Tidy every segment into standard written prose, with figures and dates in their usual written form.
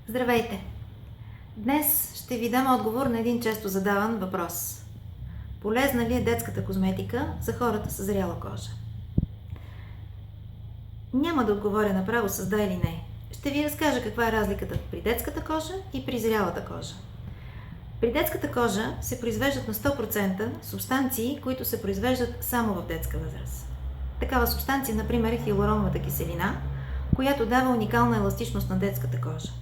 Здравейте! Днес ще ви дам отговор на един често задаван въпрос. Полезна ли е детската козметика за хората с зряла кожа? Няма да отговоря направо с да или не. Ще ви разкажа каква е разликата при детската кожа и при зрялата кожа. При детската кожа се произвеждат на 100% субстанции, които се произвеждат само в детска възраст. Такава субстанция, например, е хиалуроновата киселина, която дава уникална еластичност на детската кожа.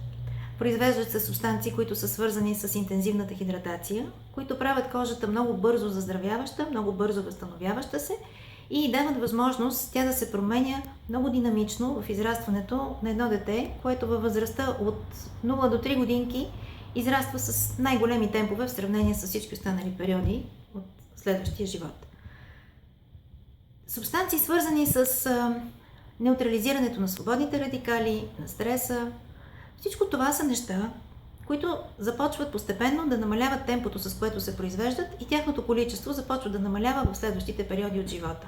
Произвеждат се субстанции, които са свързани с интензивната хидратация, които правят кожата много бързо заздравяваща, много бързо възстановяваща се и дават възможност тя да се променя много динамично в израстването на едно дете, което във възрастта от 0 до 3 годинки израства с най-големи темпове в сравнение с всички останали периоди от следващия живот. Субстанции, свързани с неутрализирането на свободните радикали, на стреса, всичко това са неща, които започват постепенно да намаляват темпото, с което се произвеждат, и тяхното количество започва да намалява в следващите периоди от живота.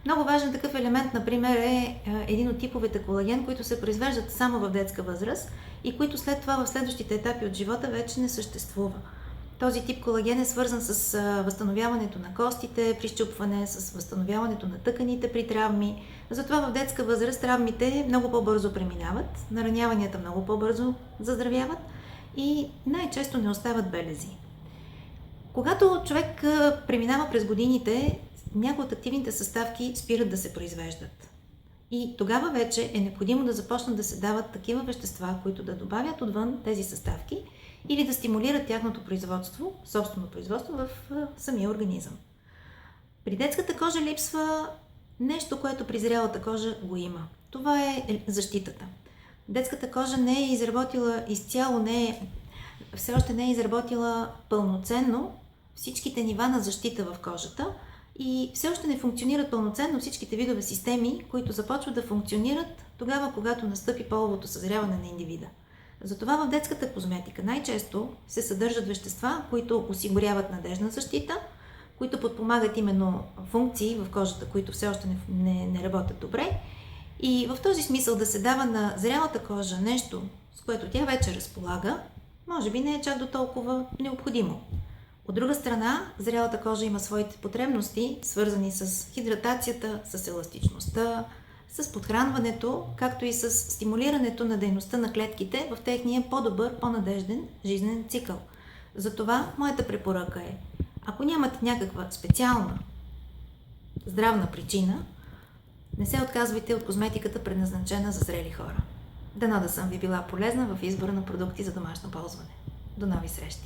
Много важен такъв елемент, например, е един от типовете колаген, които се произвеждат само в детска възраст и които след това в следващите етапи от живота вече не съществува. Този тип колаген е свързан с възстановяването на костите при счупване, с възстановяването на тъканите при травми. Затова в детска възраст травмите много по-бързо преминават, нараняванията много по-бързо заздравяват и най-често не остават белези. Когато човек преминава през годините, някои от активните съставки спират да се произвеждат. И тогава вече е необходимо да започнат да се дават такива вещества, които да добавят отвън тези съставки или да стимулират тяхното производство, собствено производство в самия организъм. При детската кожа липсва нещо, което при зрялата кожа го има. Това е защитата. Детската кожа не е изработила изцяло, все още не е изработила пълноценно всичките нива на защита в кожата и все още не функционират пълноценно всичките видове системи, които започват да функционират тогава, когато настъпи половото съзряване на индивида. Затова в детската козметика най-често се съдържат вещества, които осигуряват надежна защита, които подпомагат именно функции в кожата, които все още не работят добре. И в този смисъл да се дава на зрялата кожа нещо, с което тя вече разполага, може би не е чак до толкова необходимо. От друга страна, зрялата кожа има своите потребности, свързани с хидратацията, с еластичността, с подхранването, както и с стимулирането на дейността на клетките в техния по-добър, по-надежден жизнен цикъл. Затова моята препоръка е, ако нямате някаква специална здравна причина, не се отказвайте от козметиката, предназначена за зрели хора. Дано да съм ви била полезна в избора на продукти за домашно ползване. До нови срещи!